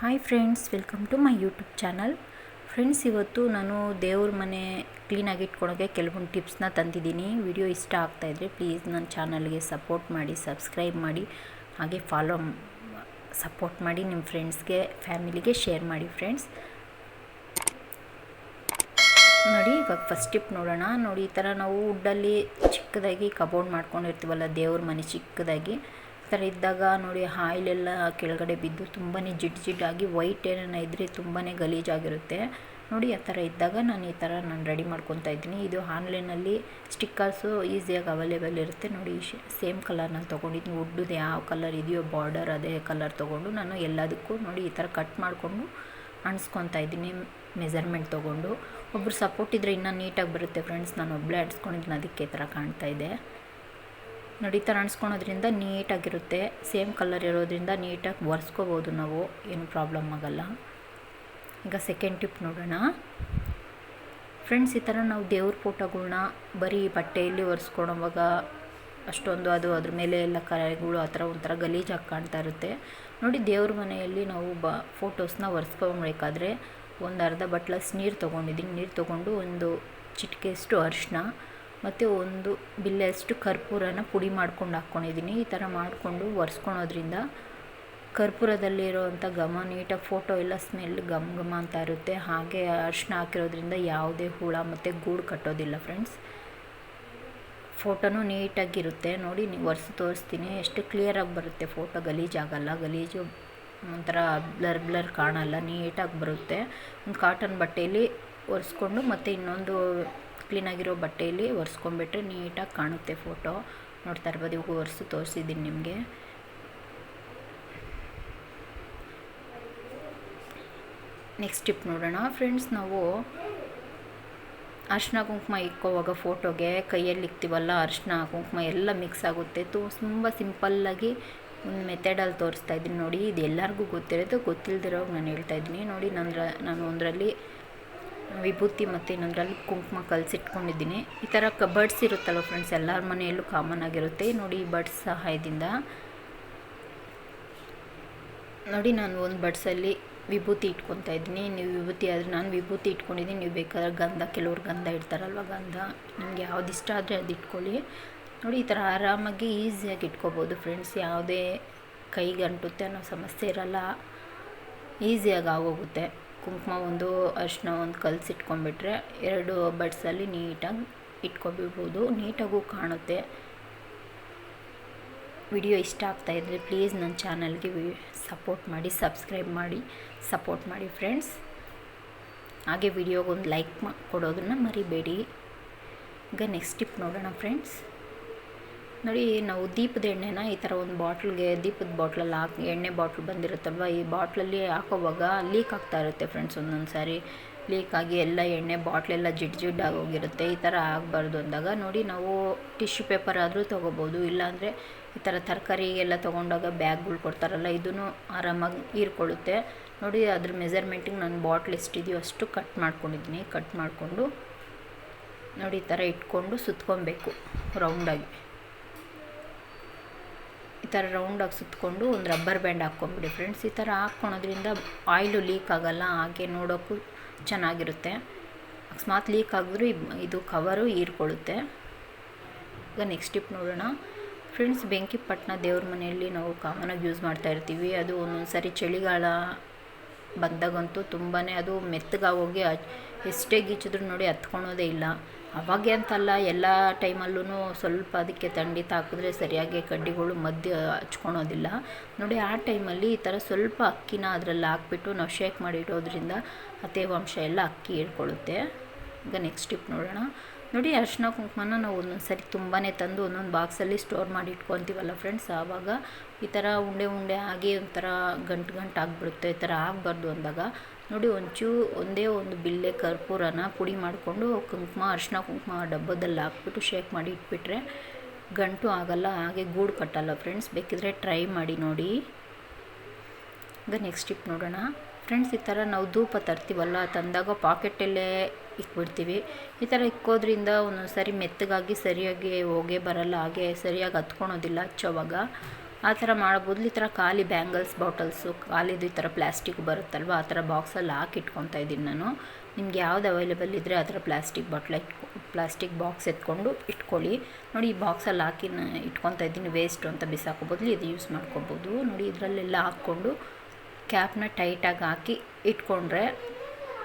Hi friends, welcome to my YouTube channel. Friends, ಇವತ್ತು ನಾನು ದೇವ್ರ ಮನೆ ಕ್ಲೀನಾಗಿ ಇಟ್ಕೊಳೋಕ್ಕೆ ಕೆಲವೊಂದು ಟಿಪ್ಸ್ನ ತಂದಿದ್ದೀನಿ. ವಿಡಿಯೋ ಇಷ್ಟ ಆಗ್ತಾಯಿದ್ರೆ ಪ್ಲೀಸ್ ನನ್ನ ಚಾನಲ್ಗೆ ಸಪೋರ್ಟ್ ಮಾಡಿ, ಸಬ್ಸ್ಕ್ರೈಬ್ ಮಾಡಿ, ಹಾಗೆ ಸಪೋರ್ಟ್ ಮಾಡಿ. ನಿಮ್ಮ ಫ್ರೆಂಡ್ಸ್ಗೆ, ಫ್ಯಾಮಿಲಿಗೆ ಶೇರ್ ಮಾಡಿ. ಫ್ರೆಂಡ್ಸ್ ನೋಡಿ, ಇವಾಗ ಫಸ್ಟ್ ಟಿಪ್ ನೋಡೋಣ. ನೋಡಿ, ಈ ಥರ ನಾವು ವುಡ್ಡಲ್ಲಿ ಚಿಕ್ಕದಾಗಿ ಕಬೋರ್ಡ್ ಮಾಡ್ಕೊಂಡಿರ್ತೀವಲ್ಲ, ದೇವ್ರ ಮನೆ ಚಿಕ್ಕದಾಗಿ ಈ ಥರ ಇದ್ದಾಗ ನೋಡಿ, ಆಯಿಲೆಲ್ಲ ಕೆಳಗಡೆ ಬಿದ್ದು ತುಂಬಾ ಜಿಡ್ಡಾಗಿ ವೈಟ್ ಏನೇನು ಇದ್ದರೆ ತುಂಬಾ ಗಲೀಜಾಗಿರುತ್ತೆ. ನೋಡಿ, ಆ ಥರ ಇದ್ದಾಗ ನಾನು ಈ ಥರ ರೆಡಿ ಮಾಡ್ಕೊತಾ ಇದ್ದೀನಿ. ಇದು ಆನ್ಲೈನಲ್ಲಿ ಸ್ಟಿಕ್ಕರ್ಸು ಈಸಿಯಾಗಿ ಅವೈಲೇಬಲ್ ಇರುತ್ತೆ. ನೋಡಿ, ಸೇಮ್ ಕಲರ್ ನಾನು ತೊಗೊಂಡಿದ್ದೀನಿ. ವುಡ್ದು ಯಾವ ಕಲರ್ ಇದೆಯೋ ಬಾರ್ಡರ್ ಅದೇ ಕಲರ್ ತೊಗೊಂಡು ನಾನು ಎಲ್ಲದಕ್ಕೂ ನೋಡಿ ಈ ಥರ ಕಟ್ ಮಾಡಿಕೊಂಡು ಅಂಟಿಸ್ಕೊತಾ ಇದ್ದೀನಿ. ಮೆಜರ್ಮೆಂಟ್ ತೊಗೊಂಡು ಒಬ್ಬರು ಸಪೋರ್ಟ್ ಇದ್ದರೆ ಇನ್ನೂ ನೀಟಾಗಿ ಬರುತ್ತೆ. ಫ್ರೆಂಡ್ಸ್, ನಾನು ಒಬ್ಬಳೇ ಅಂಟಿಸ್ಕೊಂಡಿದ್ದೀನಿ, ಅದಕ್ಕೆ ಈ ಥರ ಕಾಣ್ತಾ ಇದೆ. ನೋಡಿ, ಈ ಥರ ಅಂಟಿಸ್ಕೊಳೋದ್ರಿಂದ ನೀಟಾಗಿರುತ್ತೆ. ಸೇಮ್ ಕಲರ್ ಇರೋದ್ರಿಂದ ನೀಟಾಗಿ ಒರೆಸ್ಕೋಬೋದು ನಾವು, ಏನು ಪ್ರಾಬ್ಲಮ್ ಆಗಲ್ಲ. ಈಗ ಸೆಕೆಂಡ್ ಟಿಪ್ ನೋಡೋಣ. ಫ್ರೆಂಡ್ಸ್, ಈ ಥರ ನಾವು ದೇವ್ರ ಫೋಟೋಗಳ್ನ ಬರೀ ಬಟ್ಟೆಯಲ್ಲಿ ಒರೆಸ್ಕೊಳೋವಾಗ ಅಷ್ಟೊಂದು ಅದ್ರ ಮೇಲೆ ಎಲ್ಲ ಕರೆಗಳು ಆ ಥರ ಒಂಥರ ಗಲೀಜಾಗಿ ಕಾಣ್ತಾ ಇರುತ್ತೆ. ನೋಡಿ, ದೇವ್ರ ಮನೆಯಲ್ಲಿ ನಾವು ಫೋಟೋಸ್ನ ಒರೆಸ್ಕೊಬೇಕಾದ್ರೆ ಒಂದು ಅರ್ಧ ಬಟ್ಲಸ್ ನೀರು ತೊಗೊಂಡಿದ್ದೀನಿ. ನೀರು ತೊಗೊಂಡು ಒಂದು ಚಿಟಿಕೆಯಷ್ಟು ಅರಿಶಿನ ಮತ್ತು ಒಂದು ಬಿಲ್ಲೆಯಷ್ಟು ಕರ್ಪೂರನ ಪುಡಿ ಮಾಡ್ಕೊಂಡು ಹಾಕ್ಕೊಂಡಿದ್ದೀನಿ. ಈ ಥರ ಮಾಡಿಕೊಂಡು ಒರೆಸ್ಕೊಳೋದ್ರಿಂದ ಕರ್ಪೂರದಲ್ಲಿರೋವಂಥ ಘಮ ನೀಟಾಗಿ ಫೋಟೋ ಎಲ್ಲ ಸ್ಮೆಲ್ ಘಮ ಅಂತ ಇರುತ್ತೆ. ಹಾಗೆ ಅರಿಶಿನ ಹಾಕಿರೋದ್ರಿಂದ ಯಾವುದೇ ಹುಳ ಮತ್ತು ಗೂಡು ಕಟ್ಟೋದಿಲ್ಲ. ಫ್ರೆಂಡ್ಸ್, ಫೋಟೋನೂ ನೀಟಾಗಿರುತ್ತೆ. ನೋಡಿ, ನೀವು ತೋರಿಸ್ತೀನಿ, ಎಷ್ಟು ಕ್ಲಿಯರಾಗಿ ಬರುತ್ತೆ ಫೋಟೋ. ಗಲೀಜಾಗಲ್ಲ, ಗಲೀಜು ಒಂಥರ ಬ್ಲರ್ ಕಾಣಲ್ಲ, ನೀಟಾಗಿ ಬರುತ್ತೆ. ಒಂದು ಕಾಟನ್ ಬಟ್ಟೆಯಲ್ಲಿ ಒರೆಸ್ಕೊಂಡು ಮತ್ತು ಇನ್ನೊಂದು ಕ್ಲೀನಾಗಿರೋ ಬಟ್ಟೆಯಲ್ಲಿ ಒರೆಸ್ಕೊಂಡ್ಬಿಟ್ರೆ ನೀಟಾಗಿ ಕಾಣುತ್ತೆ ಫೋಟೋ. ನೋಡ್ತಾ ಇರ್ಬೋದು, ಇವಾಗ ತೋರಿಸಿದ್ದೀನಿ ನಿಮಗೆ. ನೆಕ್ಸ್ಟ್ ಟಿಪ್ ನೋಡೋಣ. ಫ್ರೆಂಡ್ಸ್, ನಾವು ಅರಿಶಿನ ಕುಂಕುಮ ಇಕ್ಕೋವಾಗ ಫೋಟೋಗೆ ಕೈಯಲ್ಲಿ ಇಕ್ತೀವಲ್ಲ, ಅರಿಶಿನ ಕುಂಕುಮ ಎಲ್ಲ ಮಿಕ್ಸ್ ಆಗುತ್ತೆ. ತುಂಬ ಸಿಂಪಲ್ಲಾಗಿ ಒಂದು ಮೆಥಡಲ್ಲಿ ತೋರಿಸ್ತಾ ಇದ್ದೀನಿ. ನೋಡಿ, ಇದು ಎಲ್ಲರಿಗೂ ಗೊತ್ತಿರುತ್ತೆ, ಗೊತ್ತಿಲ್ಲದಿರೋವಾಗ ನಾನು ಹೇಳ್ತಾ ಇದ್ದೀನಿ. ನೋಡಿ, ನಾನು ಒಂದರಲ್ಲಿ ವಿಭೂತಿ ಮತ್ತು ಇನ್ನೊಂದರಲ್ಲಿ ಕುಂಕುಮ ಕಲಸಿಟ್ಕೊಂಡಿದ್ದೀನಿ. ಈ ಥರ ಬಡ್ಸ್ ಇರುತ್ತಲ್ಲ ಫ್ರೆಂಡ್ಸ್, ಎಲ್ಲರ ಮನೆಯಲ್ಲೂ ಕಾಮನ್ ಆಗಿರುತ್ತೆ. ನೋಡಿ, ಈ ಬಡ್ಸ್ ಸಹಾಯದಿಂದ ನೋಡಿ ನಾನು ಒಂದು ಬಡ್ಸಲ್ಲಿ ವಿಭೂತಿ ಇಟ್ಕೊತಾ ಇದ್ದೀನಿ. ನೀವು ವಿಭೂತಿ ಆದರೆ ನಾನು ವಿಭೂತಿ ಇಟ್ಕೊಂಡಿದ್ದೀನಿ. ನೀವು ಬೇಕಾದ್ರೆ ಗಂಧ, ಕೆಲವ್ರು ಗಂಧ ಇಡ್ತಾರಲ್ವ, ಗಂಧ ನಿಮಗೆ ಯಾವ್ದು ಇಷ್ಟ ಆದರೆ ಅದು ಇಟ್ಕೊಳ್ಳಿ. ನೋಡಿ, ಈ ಥರ ಆರಾಮಾಗಿ ಈಸಿಯಾಗಿ ಇಟ್ಕೋಬೋದು. ಫ್ರೆಂಡ್ಸ್, ಯಾವುದೇ ಕೈಗೆ ಅಂಟುತ್ತೆ ಅನ್ನೋ ಸಮಸ್ಯೆ ಇರಲ್ಲ, ಈಸಿಯಾಗಿ ಆಗೋಗುತ್ತೆ. ಕುಂಕುಮ ಒಂದು, ಅರಿಶಿನ ಒಂದು ಕಲಸಿಟ್ಕೊಂಡ್ಬಿಟ್ರೆ 2 ಬಡ್ಸಲ್ಲಿ ನೀಟಾಗಿ ಇಟ್ಕೊಬಿಡ್ಬೋದು, ನೀಟಾಗೂ ಕಾಣುತ್ತೆ. ವಿಡಿಯೋ ಇಷ್ಟ ಆಗ್ತಾಯಿದ್ರೆ ಪ್ಲೀಸ್ ನನ್ನ ಚಾನಲ್ಗೆ ಸಪೋರ್ಟ್ ಮಾಡಿ, ಸಬ್ಸ್ಕ್ರೈಬ್ ಮಾಡಿ, ಸಪೋರ್ಟ್ ಮಾಡಿ. ಫ್ರೆಂಡ್ಸ್, ಹಾಗೆ ವಿಡಿಯೋಗೊಂದು ಲೈಕ್ ಕೊಡೋದನ್ನು ಮರಿಬೇಡಿ. ಈಗ ನೆಕ್ಸ್ಟ್ ಟಿಪ್ ನೋಡೋಣ. ಫ್ರೆಂಡ್ಸ್, ನೋಡಿ, ನಾವು ದೀಪದ ಎಣ್ಣೆನ ಈ ಥರ ಒಂದು ಬಾಟ್ಲಿಗೆ, ದೀಪದ ಬಾಟ್ಲಲ್ಲಿ ಎಣ್ಣೆ ಬಾಟ್ಲ್ ಬಂದಿರುತ್ತಲ್ವ, ಈ ಬಾಟ್ಲಲ್ಲಿ ಹಾಕೋವಾಗ ಲೀಕ್ ಆಗ್ತಾ ಇರುತ್ತೆ. ಫ್ರೆಂಡ್ಸ್, ಒಂದೊಂದು ಸಾರಿ ಲೀಕಾಗಿ ಎಲ್ಲ ಎಣ್ಣೆ ಬಾಟ್ಲೆಲ್ಲ ಜಿಡ್ಡಾಗಿ ಹೋಗಿರುತ್ತೆ. ಈ ಥರ ಆಗಬಾರ್ದು ಅಂದಾಗ ನೋಡಿ, ನಾವು ಟಿಶ್ಯೂ ಪೇಪರ್ ಆದರೂ ತೊಗೋಬೋದು. ಇಲ್ಲಾಂದರೆ ಈ ಥರ ತರಕಾರಿ ಎಲ್ಲ ತೊಗೊಂಡಾಗ ಬ್ಯಾಗ್ಗಳು ಕೊಡ್ತಾರಲ್ಲ, ಇದೂ ಆರಾಮಾಗಿ ಹೀರ್ಕೊಳ್ಳುತ್ತೆ. ನೋಡಿ, ಅದ್ರ ಮೆಜರ್ಮೆಂಟಿಗೆ ನಾನು ಬಾಟ್ಲ್ ಎಷ್ಟಿದೆಯೋ ಅಷ್ಟು ಕಟ್ ಮಾಡ್ಕೊಂಡಿದ್ದೀನಿ. ಕಟ್ ಮಾಡಿಕೊಂಡು ನೋಡಿ ಈ ಥರ ಇಟ್ಕೊಂಡು ಸುತ್ಕೊಬೇಕು ರೌಂಡಾಗಿ. ಈ ಥರ ರೌಂಡಾಗಿ ಸುತ್ತಕೊಂಡು ಒಂದು ರಬ್ಬರ್ ಬ್ಯಾಂಡ್ ಹಾಕ್ಕೊಂಬಿಡಿ. ಫ್ರೆಂಡ್ಸ್, ಈ ಥರ ಹಾಕ್ಕೊಳೋದ್ರಿಂದ ಆಯಿಲು ಲೀಕ್ ಆಗೋಲ್ಲ, ಹಾಗೆ ನೋಡೋಕ್ಕೂ ಚೆನ್ನಾಗಿರುತ್ತೆ. ಅಕಸ್ಮಾತ್ ಲೀಕ್ ಆಗಿದ್ರೂ ಇದು ಕವರು ಹೀರ್ಕೊಳ್ಳುತ್ತೆ. ಈಗ ನೆಕ್ಸ್ಟ್ ಟಿಪ್ ನೋಡೋಣ. ಫ್ರೆಂಡ್ಸ್, ಬೆಂಕಿಪಟ್ಟಣ ದೇವ್ರ ಮನೆಯಲ್ಲಿ ನಾವು ಕಾಮನಾಗಿ ಯೂಸ್ ಮಾಡ್ತಾ ಇರ್ತೀವಿ. ಅದು ಒಂದೊಂದು ಸಾರಿ ಚಳಿಗಾಲ ಬಂದಾಗಂತೂ ತುಂಬಾ ಅದು ಮೆತ್ತಗಾಗೋಗಿ ಎಷ್ಟೇ ಗೀಚಿದ್ರೂ ನೋಡಿ ಹತ್ಕೊಳೋದೇ ಇಲ್ಲ. ಅವಾಗೆ ಅಂತಲ್ಲ, ಎಲ್ಲ ಟೈಮಲ್ಲೂ ಸ್ವಲ್ಪ ಅದಕ್ಕೆ ಥಂಡಿ ತಾಕಿದ್ರೆ ಸರಿಯಾಗಿ ಕಡ್ಡಿಗಳು ಮಧ್ಯೆ ಹಚ್ಕೊಳೋದಿಲ್ಲ. ನೋಡಿ, ಆ ಟೈಮಲ್ಲಿ ಈ ಥರ ಸ್ವಲ್ಪ ಅಕ್ಕಿನ ಅದರಲ್ಲಿ ಹಾಕ್ಬಿಟ್ಟು ನಾವು ಶೇಕ್ ಮಾಡಿ ಇಡೋದ್ರಿಂದ ಆ ತೇವಾಂಶ ಎಲ್ಲ ಅಕ್ಕಿ ಹಿಡ್ಕೊಳ್ಳುತ್ತೆ. ಈಗ ನೆಕ್ಸ್ಟ್ ಟಿಪ್ ನೋಡೋಣ. ನೋಡಿ, ಅರಿಶಿನ ಕುಂಕುಮನ ನಾವು ಒಂದೊಂದು ಸರಿ ತುಂಬಾ ತಂದು ಒಂದೊಂದು ಬಾಕ್ಸಲ್ಲಿ ಸ್ಟೋರ್ ಮಾಡಿ ಇಟ್ಕೊತೀವಲ್ಲ ಫ್ರೆಂಡ್ಸ್, ಆವಾಗ ಈ ಥರ ಉಂಡೆ ಆಗಿ ಒಂಥರ ಗಂಟು ಆಗಿಬಿಡುತ್ತೆ. ಈ ಥರ ಆಗಬಾರ್ದು ಅಂದಾಗ ನೋಡಿ, ಒಂದೇ ಒಂದು ಬಿಲ್ಲೆ ಕರ್ಪೂರನ ಪುಡಿ ಮಾಡಿಕೊಂಡು ಅರಿಶಿನ ಕುಂಕುಮ ಡಬ್ಬದಲ್ಲಿ ಹಾಕ್ಬಿಟ್ಟು ಶೇಕ್ ಮಾಡಿ ಇಟ್ಬಿಟ್ರೆ ಗಂಟು ಆಗಲ್ಲ, ಹಾಗೆ ಗೂಡು ಕಟ್ಟಲ್ಲ. ಫ್ರೆಂಡ್ಸ್, ಬೇಕಿದ್ರೆ ಟ್ರೈ ಮಾಡಿ ನೋಡಿ. ಈಗ ನೆಕ್ಸ್ಟ್ ಟಿಪ್ ನೋಡೋಣ. ಫ್ರೆಂಡ್ಸ್, ಈ ಥರ ನಾವು ಧೂಪ ತರ್ತೀವಲ್ಲ, ತಂದಾಗ ಪಾಕೆಟಲ್ಲೇ ಇಕ್ಬಿಡ್ತೀವಿ. ಈ ಥರ ಇಕ್ಕೋದ್ರಿಂದ ಒಂದೊಂದು ಸಾರಿ ಮೆತ್ತಗಾಗಿ ಸರಿಯಾಗಿ ಹೋಗೇ ಬರಲ್ಲ, ಹಾಗೆ ಸರಿಯಾಗಿ ಹತ್ಕೊಳೋದಿಲ್ಲ ಹಚ್ಚೋವಾಗ. ಆ ಥರ ಮಾಡೋ ಬದಲು ಈ ಥರ ಖಾಲಿ ಬ್ಯಾಂಗಲ್ಸ್ ಬಾಟಲ್ಸು ಖಾಲಿದು ಈ ಥರ ಪ್ಲಾಸ್ಟಿಕ್ ಬರುತ್ತಲ್ವ ಆ ಥರ ಬಾಕ್ಸಲ್ಲಿ ಹಾಕಿ ಇಟ್ಕೊತಾ ಇದ್ದೀನಿ ನಾನು. ನಿಮ್ಗೆ ಯಾವ್ದು ಅವೈಲೇಬಲ್ ಇದ್ದರೆ ಆ ಥರ ಪ್ಲಾಸ್ಟಿಕ್ ಬಾಕ್ಸ್ ಎತ್ಕೊಂಡು ಇಟ್ಕೊಳ್ಳಿ. ನೋಡಿ ಈ ಬಾಕ್ಸಲ್ಲಿ ಹಾಕಿ ಇಟ್ಕೊತಾ ಇದ್ದೀನಿ, ವೇಸ್ಟು ಅಂತ ಬಿಸಾಕೋ ಬದಲು ಇದು ಯೂಸ್ ಮಾಡ್ಕೊಬೋದು. ನೋಡಿ ಇದರಲ್ಲೆಲ್ಲ ಹಾಕ್ಕೊಂಡು ಕ್ಯಾಪ್ನ ಟೈಟಾಗಿ ಹಾಕಿ ಇಟ್ಕೊಂಡ್ರೆ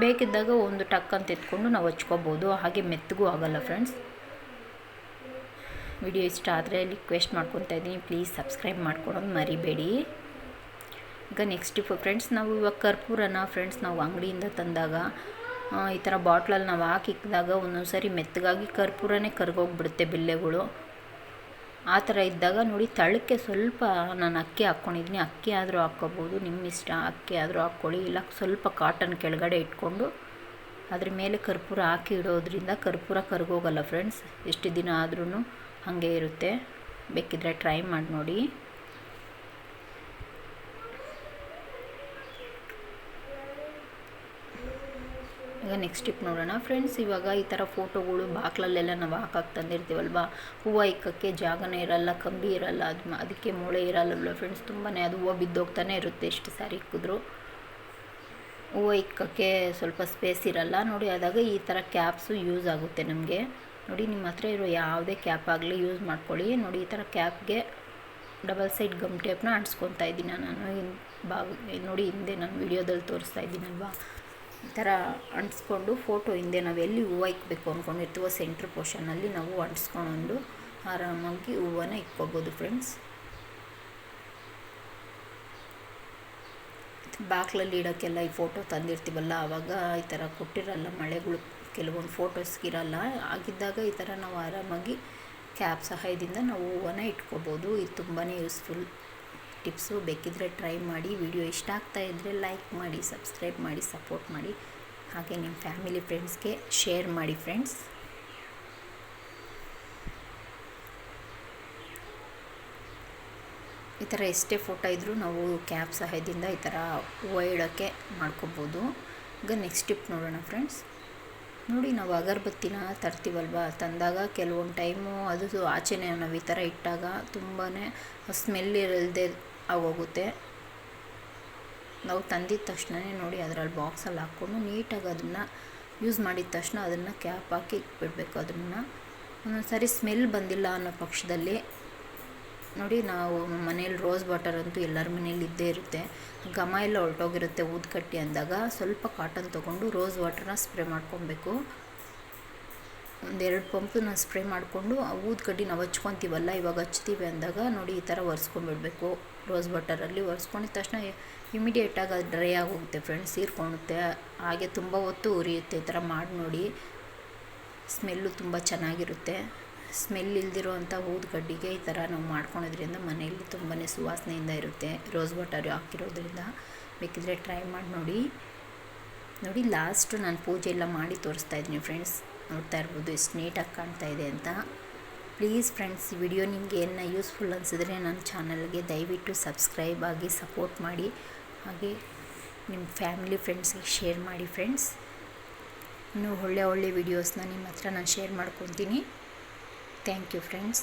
ಬೇಕಿದ್ದಾಗ ಒಂದು ಟಕ್ ಅಂತ ಎತ್ಕೊಂಡು ನಾವು ಹಚ್ಕೋಬೋದು, ಹಾಗೆ ಮೆತ್ತಗೂ ಆಗೋಲ್ಲ ಫ್ರೆಂಡ್ಸ್. ವಿಡಿಯೋ ಇಷ್ಟ ಆದರೆ ರಿಕ್ವೆಸ್ಟ್ ಮಾಡ್ಕೊತಾ ಇದ್ದೀನಿ, ಪ್ಲೀಸ್ ಸಬ್ಸ್ಕ್ರೈಬ್ ಮಾಡ್ಕೊಳೋದು ಮರಿಬೇಡಿ. ಈಗ ನೆಕ್ಸ್ಟ್ ಫ್ರೆಂಡ್ಸ್ ನಾವು ಇವಾಗ ಕರ್ಪೂರನ ಫ್ರೆಂಡ್ಸ್ ನಾವು ಅಂಗಡಿಯಿಂದ ತಂದಾಗ ಈ ಥರ ಬಾಟ್ಲಲ್ಲಿ ನಾವು ಹಾಕಿಕ್ಕಿದಾಗ ಒಂದೊಂದು ಸಾರಿ ಮೆತ್ತಗಾಗಿ ಕರ್ಪೂರನೇ ಕರ್ಗೋಗ್ಬಿಡುತ್ತೆ ಬಿಲ್ಲೆಗಳು. ಆ ಥರ ಇದ್ದಾಗ ನೋಡಿ ತಳಕ್ಕೆ ಸ್ವಲ್ಪ ನಾನು ಅಕ್ಕಿ ಹಾಕ್ಕೊಂಡಿದ್ದೀನಿ, ಅಕ್ಕಿ ಆದರೂ ಹಾಕ್ಕೋಬೋದು, ನಿಮ್ಮ ಇಷ್ಟ, ಅಕ್ಕಿ ಆದರೂ ಹಾಕ್ಕೊಳ್ಳಿ. ಇಲ್ಲ ಸ್ವಲ್ಪ ಕಾಟನ್ ಕೆಳಗಡೆ ಇಟ್ಕೊಂಡು ಅದ್ರ ಮೇಲೆ ಕರ್ಪೂರ ಹಾಕಿ ಇಡೋದ್ರಿಂದ ಕರ್ಪೂರ ಕರ್ಗೋಗಲ್ಲ ಫ್ರೆಂಡ್ಸ್, ಎಷ್ಟು ದಿನ ಆದ್ರೂ ಹಾಗೆ ಇರುತ್ತೆ. ಬೇಕಿದ್ದರೆ ಟ್ರೈ ಮಾಡಿ ನೋಡಿ. ಈಗ ನೆಕ್ಸ್ಟ್ ಟಿಪ್ ನೋಡೋಣ ಫ್ರೆಂಡ್ಸ್. ಇವಾಗ ಈ ಥರ ಫೋಟೋಗಳು ಬಾಕ್ಲಲ್ಲೆಲ್ಲ ನಾವು ಹಾಕಕ್ಕೆ ತಂದಿರ್ತೀವಲ್ವ, ಹೂವು ಇಕ್ಕಕ್ಕೆ ಜಾಗನೇ ಇರಲ್ಲ, ಕಂಬಿ ಇರಲ್ಲ, ಅದಕ್ಕೆ ಮೂಳೆ ಇರಲ್ಲಲ್ವ ಫ್ರೆಂಡ್ಸ್, ತುಂಬಾ ಅದು ಹೂವು ಬಿದ್ದೋಗ್ತಾನೆ ಇರುತ್ತೆ ಎಷ್ಟು ಸಾರಿ ಇಕ್ಕಿದ್ರು. ಹೂವು ಇಕ್ಕಕ್ಕೆ ಸ್ವಲ್ಪ ಸ್ಪೇಸ್ ಇರಲ್ಲ ನೋಡಿ, ಆದಾಗ ಈ ಥರ ಕ್ಯಾಪ್ಸು ಯೂಸ್ ಆಗುತ್ತೆ ನಮಗೆ. ನೋಡಿ ನಿಮ್ಮ ಹತ್ರ ಇರೋ ಯಾವುದೇ ಕ್ಯಾಪ್ ಆಗಲಿ ಯೂಸ್ ಮಾಡ್ಕೊಳ್ಳಿ. ನೋಡಿ ಈ ಥರ ಕ್ಯಾಪ್ಗೆ ಡಬಲ್ ಸೈಡ್ ಗಮ್ ಟೇಪ್ನ ಅಂಟಿಸ್ಕೊತಾ ಇದ್ದೀನಿ ನಾನು. ನೋಡಿ ಹಿಂದೆ ನಾನು ವಿಡಿಯೋದಲ್ಲಿ ತೋರಿಸ್ತಾ ಇದ್ದೀನಲ್ವ, ಈ ಥರ ಅಂಟಿಸ್ಕೊಂಡು ಫೋಟೋ ಹಿಂದೆ ನಾವು ಎಲ್ಲಿ ಹೂವು ಇಕ್ಕಬೇಕು ಅಂದ್ಕೊಂಡಿರ್ತೀವೋ ಸೆಂಟ್ರ್ ಪೋರ್ಷನಲ್ಲಿ ನಾವು ಅಂಟಿಸ್ಕೊಂಡು ಆರಾಮಾಗಿ ಹೂವನ್ನ ಇಕ್ಕೋಬೋದು ಫ್ರೆಂಡ್ಸ್. ಬಾಕ್ಲಲ್ಲಿ ಇಡೋಕ್ಕೆಲ್ಲ ಈ ಫೋಟೋ ತಂದಿರ್ತೀವಲ್ಲ ಆವಾಗ ಈ ಥರ ಕೊಟ್ಟಿರಲ್ಲ, ಮಳೆಗಳು ಕೆಲವೊಂದು ಫೋಟೋಸ್ಗಿರಲ್ಲ, ಆಗಿದ್ದಾಗ ಈ ಥರ ನಾವು ಆರಾಮಾಗಿ ಕ್ಯಾಪ್ ಸಹಾಯದಿಂದ ನಾವು ಹೂವನ್ನ ಇಟ್ಕೋಬೋದು. ಇದು ತುಂಬಾ ಯೂಸ್ಫುಲ್ ಟಿಪ್ಸು. ಬೇಕಿದ್ದರೆ ಟ್ರೈ ಮಾಡಿ. ವಿಡಿಯೋ ಇಷ್ಟ ಆಗ್ತಾ ಇದ್ದರೆ ಲೈಕ್ ಮಾಡಿ, ಸಬ್ಸ್ಕ್ರೈಬ್ ಮಾಡಿ, ಸಪೋರ್ಟ್ ಮಾಡಿ, ಹಾಗೆ ನಿಮ್ಮ ಫ್ಯಾಮಿಲಿ ಫ್ರೆಂಡ್ಸ್ಗೆ ಶೇರ್ ಮಾಡಿ ಫ್ರೆಂಡ್ಸ್. ಈ ಥರ ಎಷ್ಟೇ ಫೋಟೋ ಇದ್ದರೂ ನಾವು ಕ್ಯಾಪ್ ಸಹಾಯದಿಂದ ಈ ಥರ ಹೂವು ಇಡೋಕ್ಕೆ ಮಾಡ್ಕೋಬೋದು. ಈಗ ನೆಕ್ಸ್ಟ್ ಟಿಪ್ ನೋಡೋಣ ಫ್ರೆಂಡ್ಸ್. ನೋಡಿ ನಾವು ಅಗರಬತ್ತಿನ ತರ್ತೀವಲ್ವ, ತಂದಾಗ ಕೆಲವೊಂದು ಟೈಮು ಅದು ಆಚೆನೇ ನಾವು ಈ ಥರ ಇಟ್ಟಾಗ ತುಂಬಾ ಸ್ಮೆಲ್ ಇರಲ್ದೆ ಆಗೋಗುತ್ತೆ. ನಾವು ತಂದಿದ ತಕ್ಷಣವೇ ನೋಡಿ ಅದರಲ್ಲಿ ಬಾಕ್ಸಲ್ಲಿ ಹಾಕ್ಕೊಂಡು ನೀಟಾಗಿ ಅದನ್ನು ಯೂಸ್ ಮಾಡಿದ ತಕ್ಷಣ ಅದನ್ನು ಕ್ಯಾಪ್ ಹಾಕಿ ಇಟ್ಬಿಡ್ಬೇಕು. ಅದನ್ನು ಒಂದೊಂದು ಸಾರಿ ಸ್ಮೆಲ್ ಬಂದಿಲ್ಲ ಅನ್ನೋ ಪಕ್ಷದಲ್ಲಿ ನೋಡಿ, ನಾವು ಮನೇಲಿ ರೋಸ್ ವಾಟರ್ ಅಂತೂ ಎಲ್ಲರ ಮನೇಲಿ ಇದ್ದೇ ಇರುತ್ತೆ, ಘಮ ಎಲ್ಲ ಹೊರಟೋಗಿರುತ್ತೆ ಊದ್ಕಟ್ಟಿ ಅಂದಾಗ ಸ್ವಲ್ಪ ಕಾಟನ್ ತೊಗೊಂಡು ರೋಸ್ ವಾಟರ್ನ ಸ್ಪ್ರೇ ಮಾಡ್ಕೊಬೇಕು. ಒಂದೆರಡು ಪಂಪನ್ನ ಸ್ಪ್ರೇ ಮಾಡಿಕೊಂಡು ಆ ಊದ್ಕಡ್ಡಿ ನಾವು ಹಚ್ಕೊತೀವಲ್ಲ, ಇವಾಗ ಹಚ್ತೀವಿ ಅಂದಾಗ ನೋಡಿ ಈ ಥರ ಒರೆಸ್ಕೊಂಡ್ಬಿಡ್ಬೇಕು. ರೋಸ್ ವಾಟರಲ್ಲಿ ಒರೆಸ್ಕೊಂಡಿದ ತಕ್ಷಣ ಇಮಿಡಿಯೇಟಾಗಿ ಅದು ಡ್ರೈ ಆಗೋಗುತ್ತೆ ಫ್ರೆಂಡ್ಸ್, ಹೀರ್ಕೊಳುತ್ತೆ, ಹಾಗೆ ತುಂಬ ಹೊತ್ತು ಉರಿಯುತ್ತೆ. ಈ ಥರ ಮಾಡಿ ನೋಡಿ, ಸ್ಮೆಲ್ಲು ತುಂಬ ಚೆನ್ನಾಗಿರುತ್ತೆ. ಸ್ಮೆಲ್ ಇಲ್ದಿರೋ ಅಂಥ ಊದ್ಕಡ್ಡಿಗೆ ಈ ಥರ ನಾವು ಮಾಡ್ಕೊಳೋದ್ರಿಂದ ಮನೆಯಲ್ಲಿ ತುಂಬಾ ಸುವಾಸನೆಯಿಂದ ಇರುತ್ತೆ, ರೋಸ್ ವಾಟರ್ ಹಾಕಿರೋದ್ರಿಂದ. ಬೇಕಿದ್ದರೆ ಟ್ರೈ ಮಾಡಿ ನೋಡಿ. ನೋಡಿ ಲಾಸ್ಟು ನಾನು ಪೂಜೆ ಎಲ್ಲ ಮಾಡಿ ತೋರಿಸ್ತಾ ಇದ್ದೀನಿ ಫ್ರೆಂಡ್ಸ್, ನೋಡ್ತಾ ಇರ್ಬೋದು ಎಷ್ಟು ನೀಟಾಗಿ ಕಾಣ್ತಾ ಇದೆ ಅಂತ. ಪ್ಲೀಸ್ ಫ್ರೆಂಡ್ಸ್, ಈ ವಿಡಿಯೋ ನಿಮಗೆ ಏನು ಯೂಸ್ಫುಲ್ ಅನಿಸಿದ್ರೆ ನನ್ನ ಚಾನಲ್ಗೆ ದಯವಿಟ್ಟು ಸಬ್ಸ್ಕ್ರೈಬ್ ಆಗಿ ಸಪೋರ್ಟ್ ಮಾಡಿ, ಹಾಗೆ ನಿಮ್ಮ ಫ್ಯಾಮಿಲಿ ಫ್ರೆಂಡ್ಸ್ಗೆ ಶೇರ್ ಮಾಡಿ ಫ್ರೆಂಡ್ಸ್. ಇನ್ನೂ ಒಳ್ಳೆ ವಿಡಿಯೋಸ್ನ ನಿಮ್ಮ ಹತ್ರ ನಾನು ಶೇರ್ ಮಾಡ್ಕೊತೀನಿ. Thank you friends.